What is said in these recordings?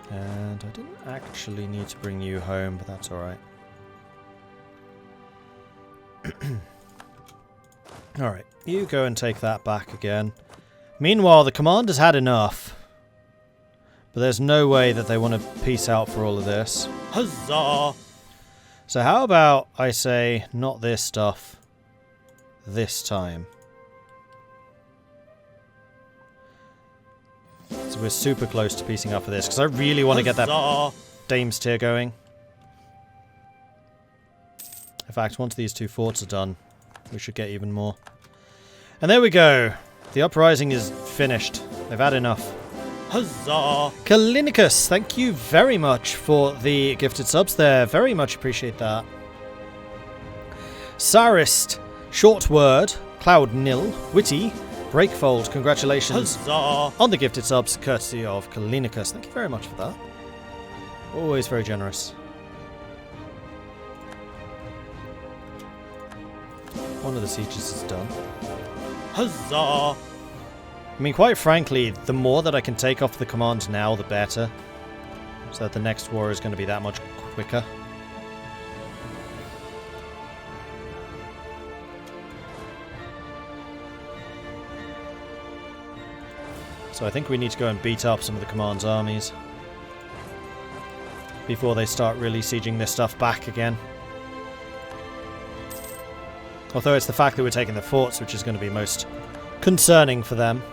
And I didn't actually need to bring you home, but that's alright. Alright, you go and take that back again. Meanwhile, the command has had enough. But there's no way that they want to peace out for all of this. Huzzah! So how about I say, not this stuff, this time. So we're super close to piecing up for this, because I really want to get that Dames tier going. In fact, once these two forts are done, we should get even more. And there we go. The uprising is finished. They've had enough. Huzzah! Kalinicus, thank you very much for the gifted subs there. Very much appreciate that. Sarist, Short Word, Cloud Nil, Witty, Breakfold, congratulations on the gifted subs, courtesy of Kalinicus. Thank you very much for that. Always very generous. One of the sieges is done. Huzzah! I mean, quite frankly, the more that I can take off the command now, the better. So that the next war is going to be that much quicker. So I think we need to go and beat up some of the command's armies before they start really sieging this stuff back again. Although it's the fact that we're taking the forts which is going to be most concerning for them.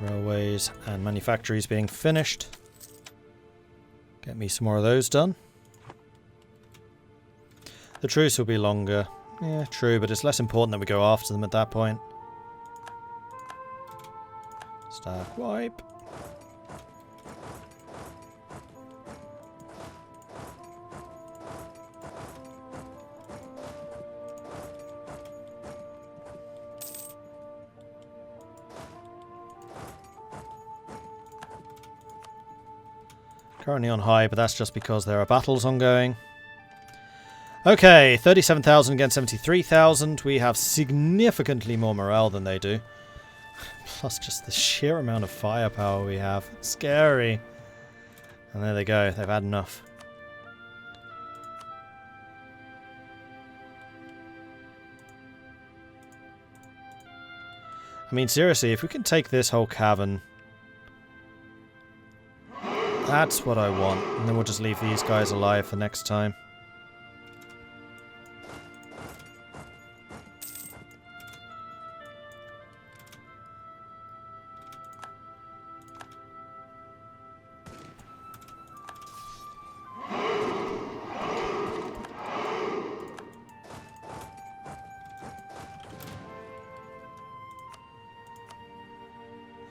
Railways and manufactories being finished. Get me some more of those done. The truce will be longer. Yeah, true, but it's less important that we go after them at that point. Staff wipe. Currently on high, but that's just because there are battles ongoing. Okay, 37,000 against 73,000. We have significantly more morale than they do. Plus just the sheer amount of firepower we have. It's scary. And there they go. They've had enough. I mean, seriously, if we can take this whole cavern... That's what I want. And then we'll just leave these guys alive for next time.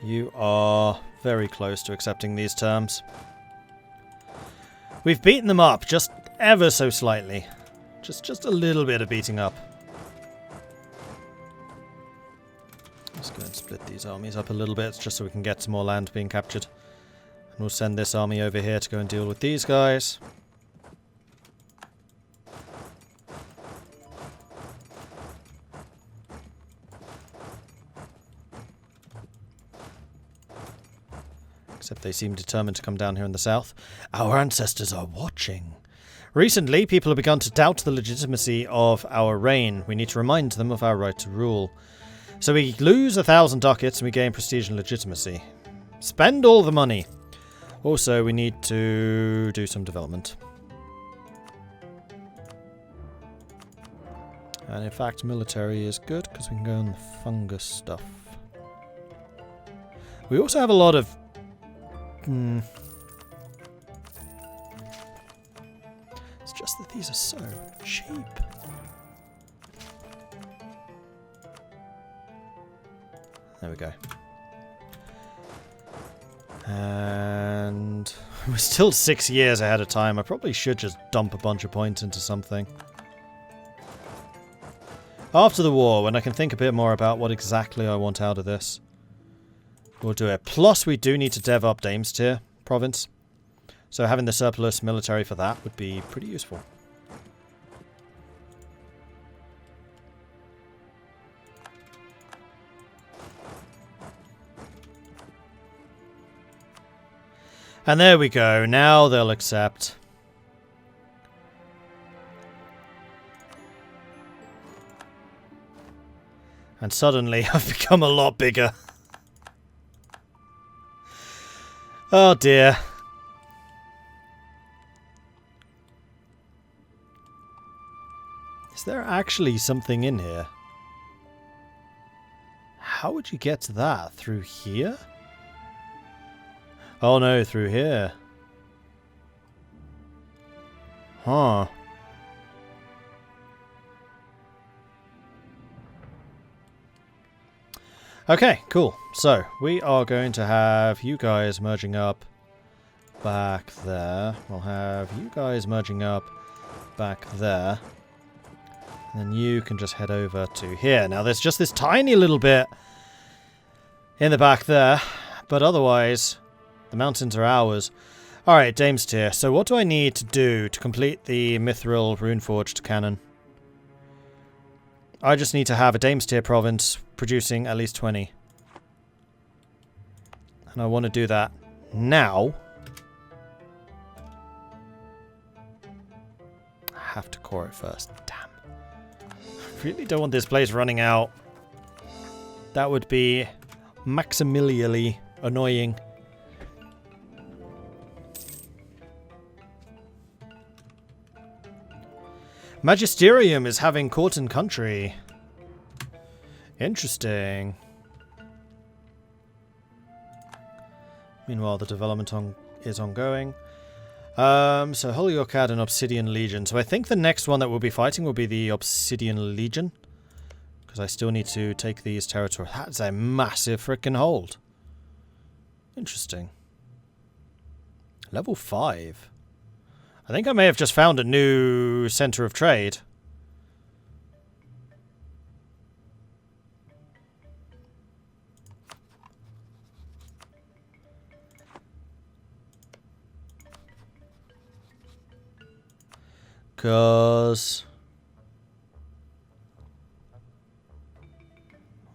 You are very close to accepting these terms. We've beaten them up, just ever so slightly. Just a little bit of beating up. Let's go and split these armies up a little bit, just so we can get some more land being captured. And we'll send this army over here to go and deal with these guys. Except they seem determined to come down here in the south. Our ancestors are watching. Recently, people have begun to doubt the legitimacy of our reign. We need to remind them of our right to rule. So we lose 1,000 ducats and we gain prestige and legitimacy. Spend all the money. Also, we need to do some development. And in fact, military is good because we can go on the fungus stuff. We also have a lot of It's just that these are so cheap. There we go. And we're still 6 years ahead of time. I probably should just dump a bunch of points into something. After the war, when I can think a bit more about what exactly I want out of this, we'll do it. Plus, we do need to dev up Dames tier province. So having the surplus military for that would be pretty useful. And there we go. Now they'll accept. And suddenly I've become a lot bigger. Oh dear. Is there actually something in here? How would you get to that? Through here? Oh no, through here. Huh. Okay, cool. So, we are going to have you guys merging up back there. We'll have you guys merging up back there. And then you can just head over to here. Now, there's just this tiny little bit in the back there. But otherwise, the mountains are ours. Alright, Dame's tier. So what do I need to do to complete the Mithril Runeforged cannon? I just need to have a Dame's tier province producing at least 20. And I want to do that now. I have to core it first. Damn. I really don't want this place running out. That would be maximiliarly annoying. Magisterium is having court and country. Interesting. Meanwhile, the development is ongoing. So Holy Orcad and Obsidian Legion. So I think the next one that we'll be fighting will be the Obsidian Legion. Because I still need to take these territories. That's a massive frickin' hold. Interesting. Level 5. I think I may have just found a new center of trade. Because...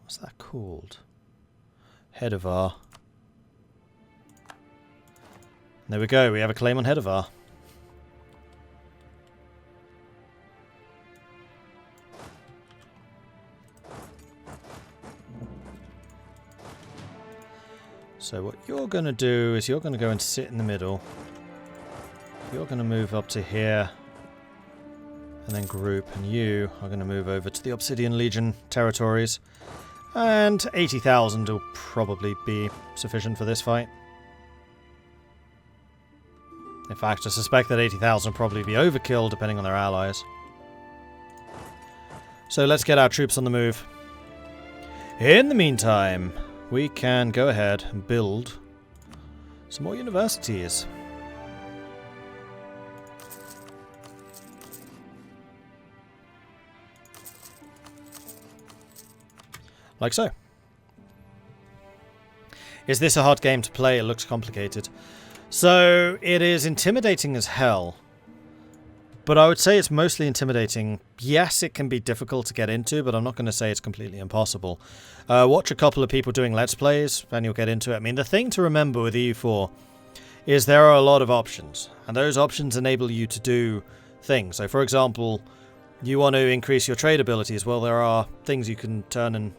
what's that called? Hedovar. There we go, we have a claim on Hedovar. So what you're going to do is you're going to go and sit in the middle. You're going to move up to here. And then group. And you are going to move over to the Obsidian Legion territories. And 80,000 will probably be sufficient for this fight. In fact, I suspect that 80,000 will probably be overkill depending on their allies. So let's get our troops on the move. In the meantime, we can go ahead and build some more universities. Like so. Is this a hard game to play? It looks complicated. So, it is intimidating as hell. But I would say it's mostly intimidating. Yes, it can be difficult to get into, but I'm not going to say it's completely impossible. Watch a couple of people doing Let's Plays, and you'll get into it. I mean, the thing to remember with EU4 is there are a lot of options. And those options enable you to do things. So, for example, you want to increase your trade abilities. Well, there are things you can turn and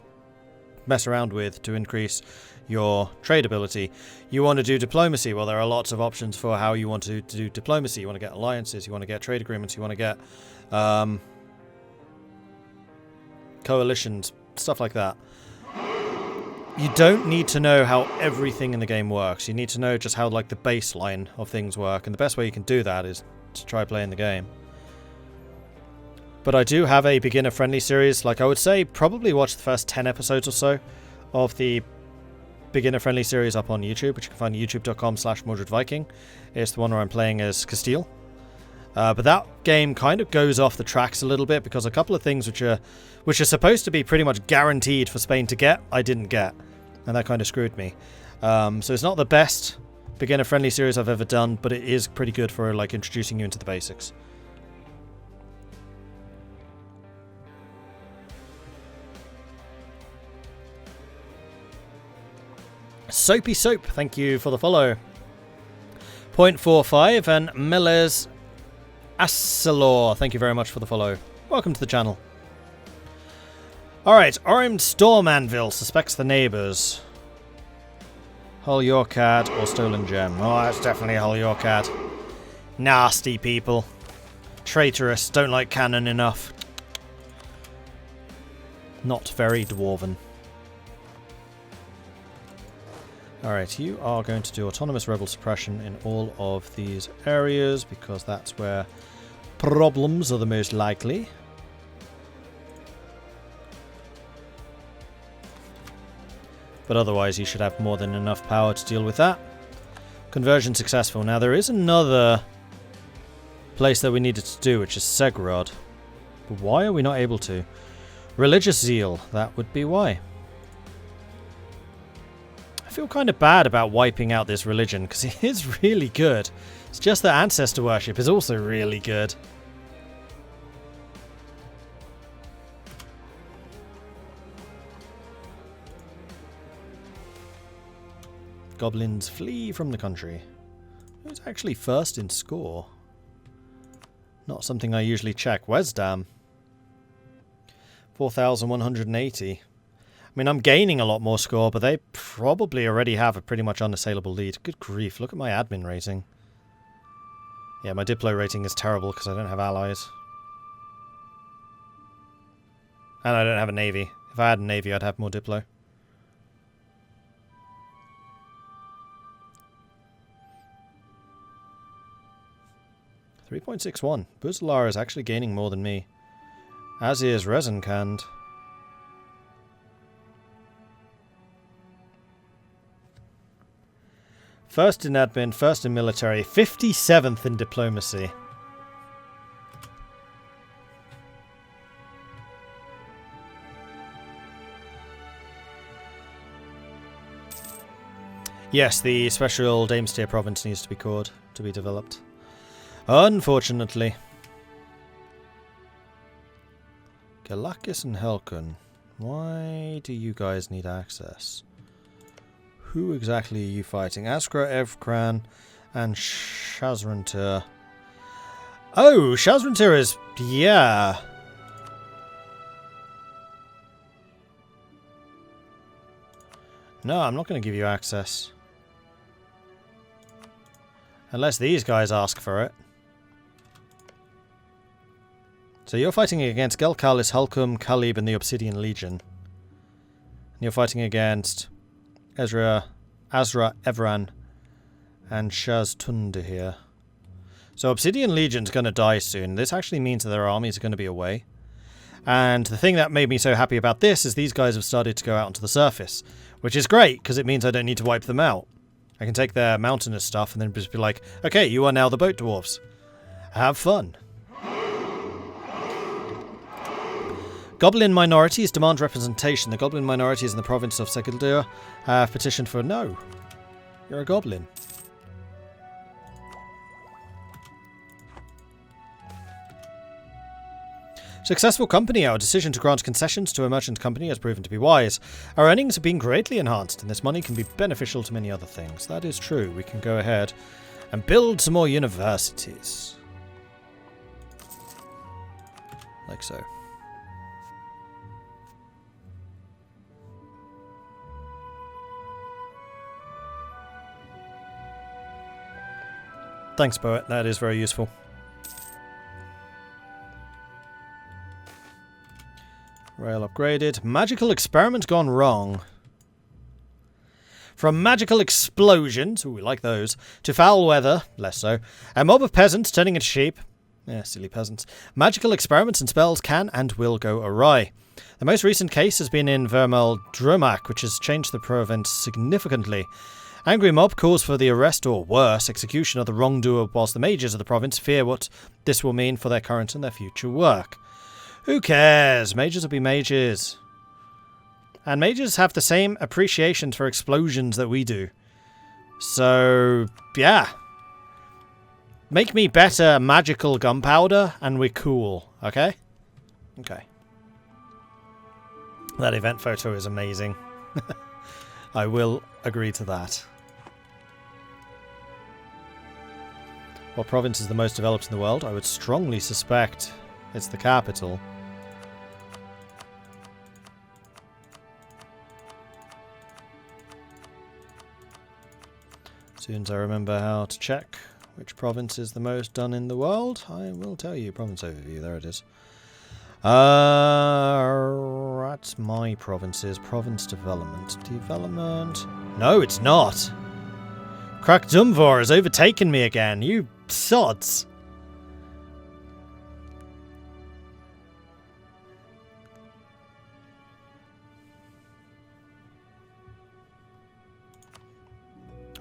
mess around with to increase your trade ability. You want to do diplomacy. Well, there are lots of options for how you want to do diplomacy. You want to get alliances, you want to get trade agreements, you want to get coalitions, stuff like that. You don't need to know how everything in the game works. You need to know just how like the baseline of things work, and the best way you can do that is to try playing the game. But I do have a beginner-friendly series. Like, I would say probably watch the first 10 episodes or so of the beginner-friendly series up on YouTube, which you can find at youtube.com/MordredViking. It's the one where I'm playing as Castile. But that game kind of goes off the tracks a little bit because a couple of things which are supposed to be pretty much guaranteed for Spain to get, I didn't get. And that kind of screwed me. So it's not the best beginner-friendly series I've ever done, but it is pretty good for like introducing you into the basics. Soapy Soap, thank you for the follow. 0.45 and Millers Assalor. Thank you very much for the follow. Welcome to the channel. Alright, Armed Storm Anvil suspects the neighbours. Hull Yorkad or Stolen Gem. Oh, that's definitely Hull Yorkad. Nasty people. Traitorous, don't like cannon enough. Not very dwarven. Alright, you are going to do autonomous rebel suppression in all of these areas because that's where problems are the most likely. But otherwise you should have more than enough power to deal with that. Conversion successful. Now there is another place that we needed to do, which is Segrod. But why are we not able to? Religious zeal. That would be why. I feel kind of bad about wiping out this religion because it is really good. It's just that ancestor worship is also really good. Goblins flee from the country. Who's actually first in score? Not something I usually check. Wesdam. 4,180. I mean, I'm gaining a lot more score, but they probably already have a pretty much unassailable lead. Good grief, look at my admin rating. Yeah, my Diplo rating is terrible because I don't have allies. And I don't have a navy. If I had a navy, I'd have more Diplo. 3.61. Buzalar is actually gaining more than me. As is Rezenkand. First in admin, first in military, 57th in diplomacy. Yes, the special Damestier province needs to be cored to be developed. Unfortunately. Galakis and Helkun. Why do you guys need access? Who exactly are you fighting? Askra, Evkran, and Shazrantir. Oh, Shazrantir is... yeah. No, I'm not going to give you access. Unless these guys ask for it. So you're fighting against Gelkalis, Hulkum, Kalib, and the Obsidian Legion. And you're fighting against Azra, Evran, and Shaztunda here. So Obsidian Legion's going to die soon. This actually means that their armies are going to be away. And the thing that made me so happy about this is these guys have started to go out onto the surface. Which is great, because it means I don't need to wipe them out. I can take their mountainous stuff and then just be like, okay, you are now the boat dwarves. Have fun. Goblin minorities demand representation. The goblin minorities in the province of Segildur have petitioned for no. You're a goblin. Successful company. Our decision to grant concessions to a merchant company has proven to be wise. Our earnings have been greatly enhanced, and this money can be beneficial to many other things. That is true. We can go ahead and build some more universities. Like so. Thanks, Poet. That is very useful. Rail upgraded. Magical experiment gone wrong. From magical explosions, ooh, we like those, to foul weather, less so. A mob of peasants turning into sheep. Silly peasants. Magical experiments and spells can and will go awry. The most recent case has been in Vermal Drumak, which has changed the province significantly. Angry mob calls for the arrest or worse, execution of the wrongdoer, whilst the mages of the province fear what this will mean for their current and their future work. Who cares? Mages will be mages. And mages have the same appreciation for explosions that we do. So, yeah. Make me better magical gunpowder and we're cool, okay? Okay. That event photo is amazing. I will agree to that. What province is the most developed in the world? I would strongly suspect it's the capital. As soon as I remember how to check which province is the most done in the world, I will tell you. Province overview, there it is. That's my provinces. Province development. Development. No, it's not. Krakdumvor has overtaken me again. You sods.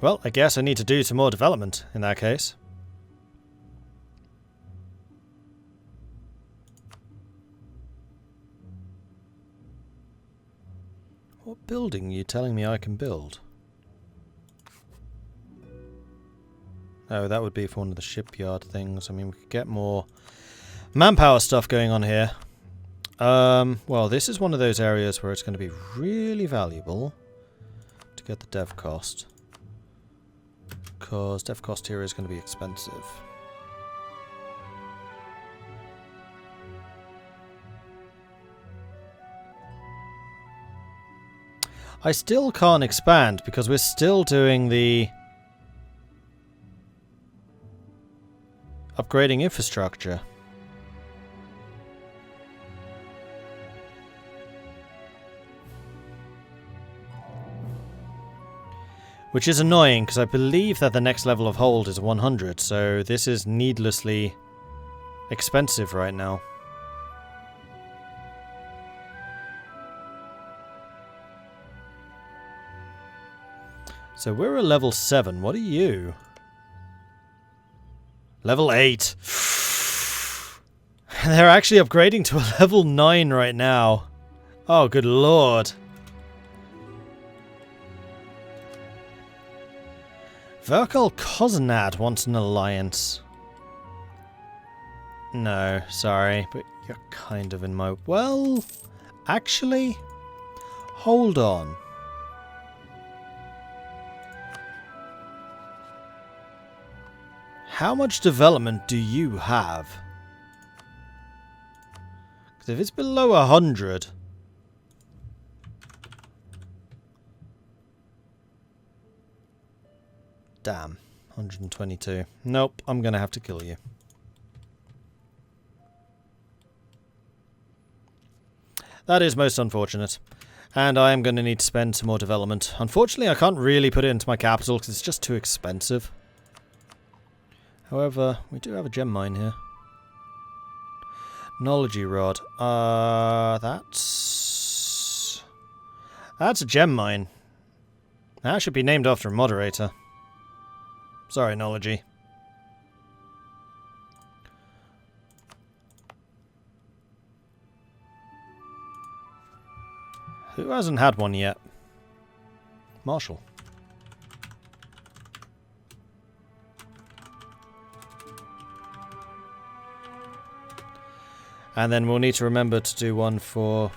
Well, I guess I need to do some more development in that case. What building are you telling me I can build? Oh, that would be for one of the shipyard things. I mean, we could get more manpower stuff going on here. Well, this is one of those areas where it's going to be really valuable to get the dev cost. Because dev cost here is going to be expensive. I still can't expand because we're still doing the upgrading infrastructure. Which is annoying because I believe that the next level of hold is 100, so this is needlessly expensive right now. So we're a level 7. What are you? Level 8. They're actually upgrading to a level 9 right now. Oh, good lord. Ovdal Kanzon wants an alliance. No, sorry, but you're kind of in my... Well, actually, hold on. How much development do you have? Because if it's below 100... Damn, 122. Nope, I'm going to have to kill you. That is most unfortunate. And I am going to need to spend some more development. Unfortunately, I can't really put it into my capital because it's just too expensive. However, we do have a gem mine here. Knowledge rod. That's a gem mine. That should be named after a moderator. Sorry, Nology. Who hasn't had one yet? Marshall. And then we'll need to remember to do one for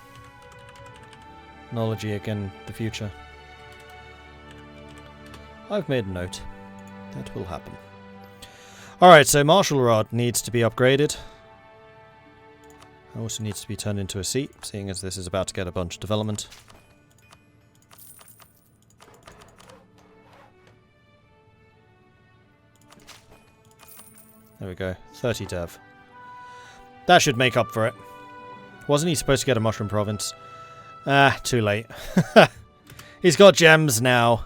Nology again in the future. I've made a note. That will happen. Alright, so Martial Rod needs to be upgraded. It also needs to be turned into a seat, seeing as this is about to get a bunch of development. There we go. 30 dev. That should make up for it. Wasn't he supposed to get a Mushroom Province? Ah, too late. He's got gems now.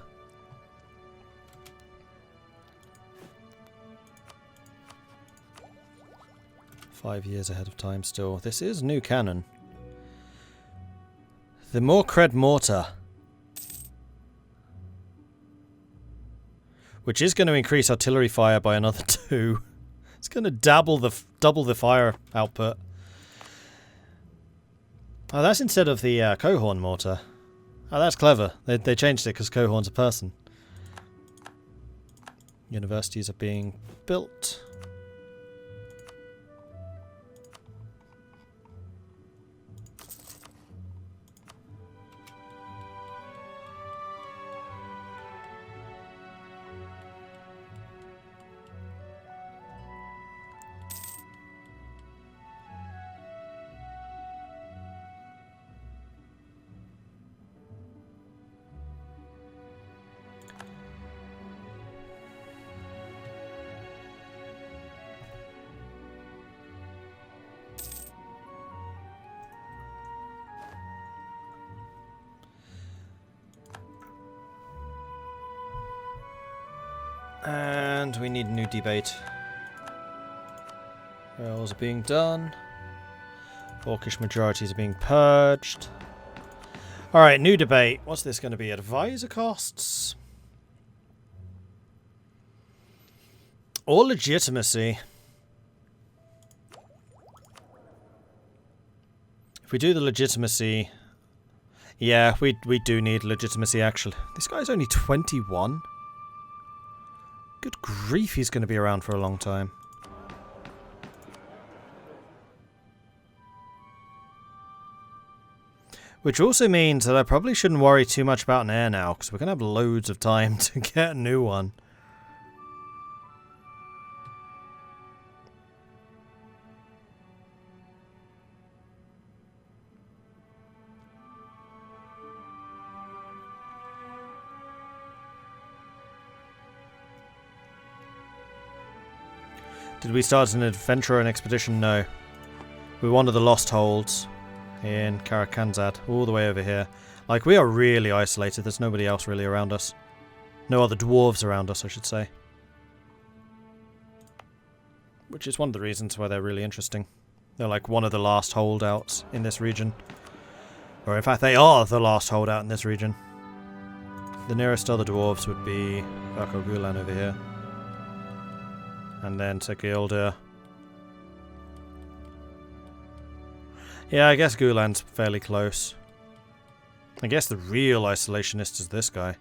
$5 years ahead of time still. This is new canon. The Mordred mortar. Which is going to increase artillery fire by another 2. It's going to double the fire output. Oh, that's instead of the Cohorn mortar. Oh, that's clever. They changed it because Cohorn's a person. Universities are being built. And we need a new debate. Roles are being done. Orcish majorities are being purged. Alright, new debate. What's this going to be? Advisor costs? Or legitimacy? If we do the legitimacy... Yeah, we do need legitimacy, actually. This guy's only 21. Good grief, he's going to be around for a long time. Which also means that I probably shouldn't worry too much about an heir now, because we're going to have loads of time to get a new one. Did we start an adventure or an expedition? No. We wanted the Lost Holds in Kanzad, all the way over here. Like, we are really isolated. There's nobody else really around us. No other dwarves around us, I should say. Which is one of the reasons why they're really interesting. They're like one of the last holdouts in this region. Or in fact, they are the last holdout in this region. The nearest other dwarves would be Gulan over here. And then Sekilda. Yeah, I guess Gulan's fairly close. I guess the real isolationist is this guy.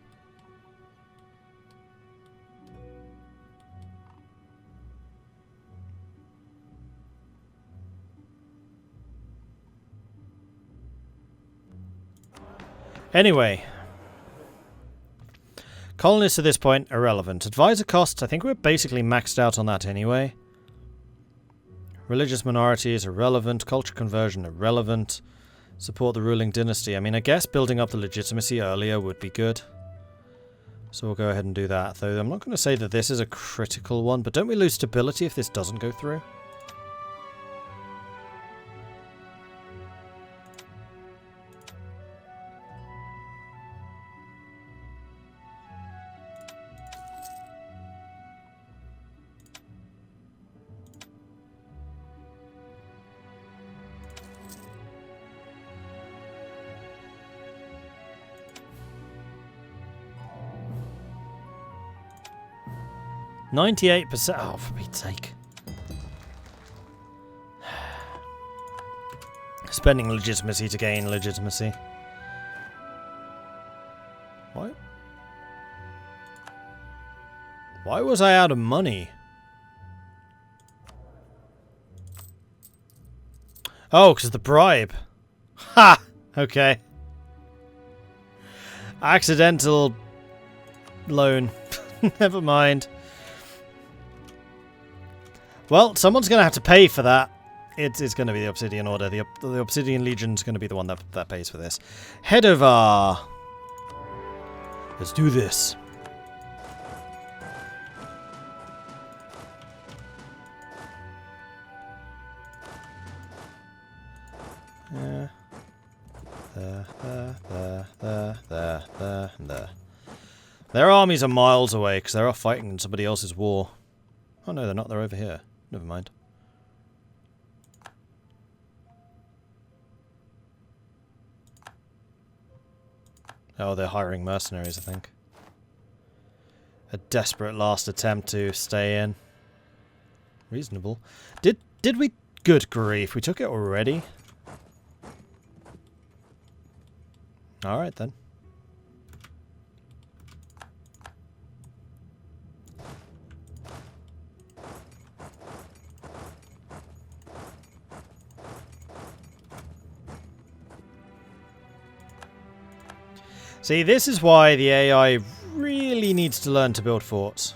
Anyway. Colonists at this point, irrelevant. Advisor costs, I think we're basically maxed out on that anyway. Religious minorities, irrelevant. Culture conversion, irrelevant. Support the ruling dynasty. I mean, I guess building up the legitimacy earlier would be good. So we'll go ahead and do that. Though I'm not going to say that this is a critical one, but don't we lose stability if this doesn't go through? %. Oh, for Pete's sake. Spending legitimacy to gain legitimacy. What? Why was I out of money? Oh, because of the bribe. Ha! Okay. Accidental loan. Never mind. Well, someone's going to have to pay for that. It's going to be the Obsidian Order. The Obsidian Legion's going to be the one that pays for this. Head over. Let's do this. There. Their armies are miles away because they're off fighting in somebody else's war. Oh no, they're not. They're over here. Never mind. Oh, they're hiring mercenaries, I think. A desperate last attempt to stay in. Reasonable. Did we... Good grief, we took it already? Alright then. See, this is why the AI really needs to learn to build forts.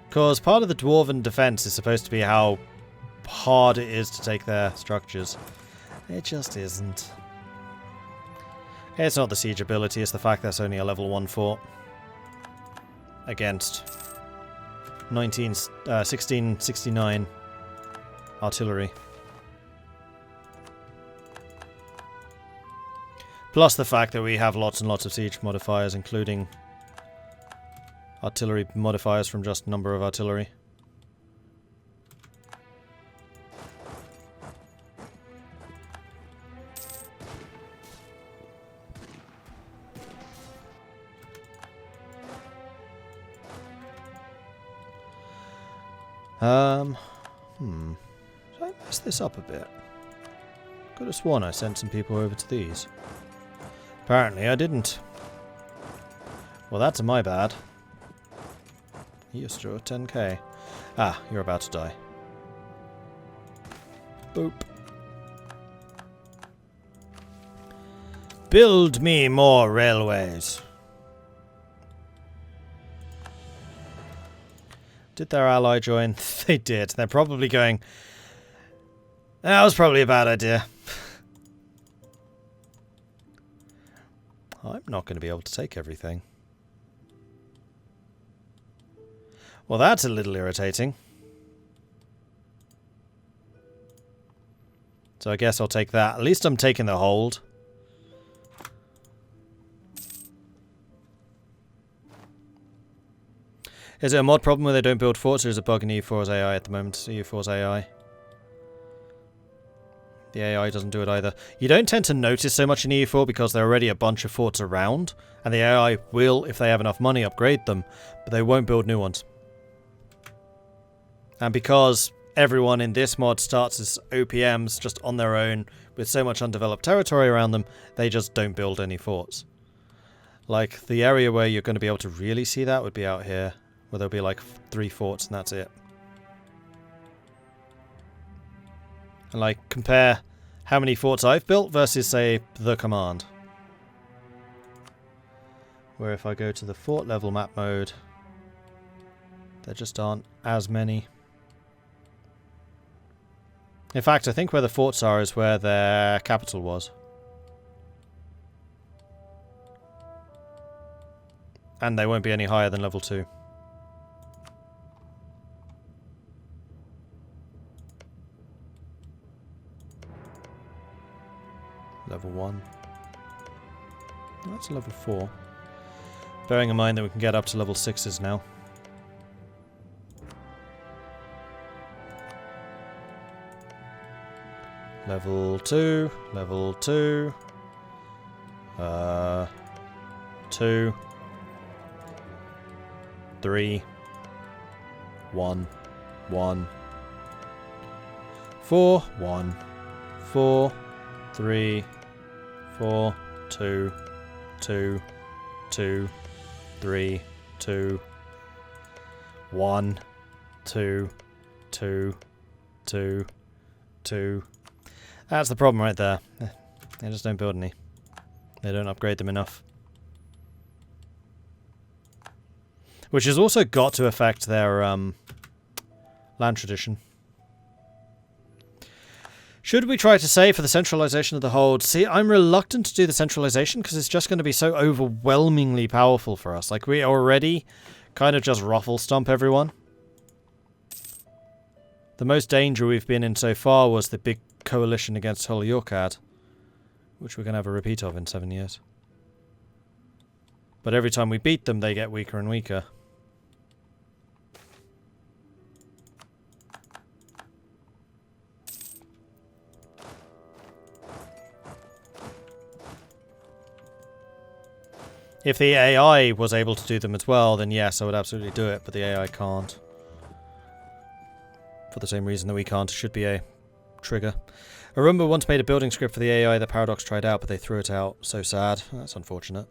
Because part of the Dwarven defense is supposed to be how hard it is to take their structures. It just isn't. It's not the siege ability, it's the fact that's only a level 1 fort. Against 1669 artillery. Plus the fact that we have lots and lots of siege modifiers, including artillery modifiers from just number of artillery. Did I mess this up a bit? Could have sworn I sent some people over to these. Apparently I didn't. Well, that's my bad. You're still at 10k. Ah, you're about to die. Boop. Build me more railways. Did their ally join? They did. They're probably going, that was probably a bad idea. I'm not going to be able to take everything. Well, that's a little irritating. So I guess I'll take that. At least I'm taking the hold. Is it a mod problem where they don't build forts, or is it a bug in EU4's AI at the moment? EU4's AI. The AI doesn't do it either. You don't tend to notice so much in EU4 because there are already a bunch of forts around, and the AI will, if they have enough money, upgrade them, but they won't build new ones. And because everyone in this mod starts as OPMs just on their own with so much undeveloped territory around them, they just don't build any forts. Like, the area where you're going to be able to really see that would be out here, where there'll be like 3 forts and that's it. And like, compare how many forts I've built versus, say, the command. Where if I go to the fort level map mode, there just aren't as many. In fact, I think where the forts are is where their capital was. And they won't be any higher than level 2. Level 1. That's level 4. Bearing in mind that we can get up to level 6s now. Level 2. Level 2. 2. 3. 1. 1. 4. 1. 4. 3. 4, 2, 2, 2, 3, 2, 1, 2, 2, 2, 2. That's the problem right there. They just don't build any. They don't upgrade them enough. Which has also got to affect their land tradition. Should we try to say for the centralization of the hold? See, I'm reluctant to do the centralization because it's just going to be so overwhelmingly powerful for us. Like, we already kind of just ruffle stomp everyone. The most danger we've been in so far was the big coalition against Holy Yorkad, which we're going to have a repeat of in 7 years. But every time we beat them, they get weaker and weaker. If the AI was able to do them as well, then yes, I would absolutely do it, but the AI can't. For the same reason that we can't, it should be a trigger. Arumba once made a building script for the AI that Paradox tried out, but they threw it out. So sad. That's unfortunate.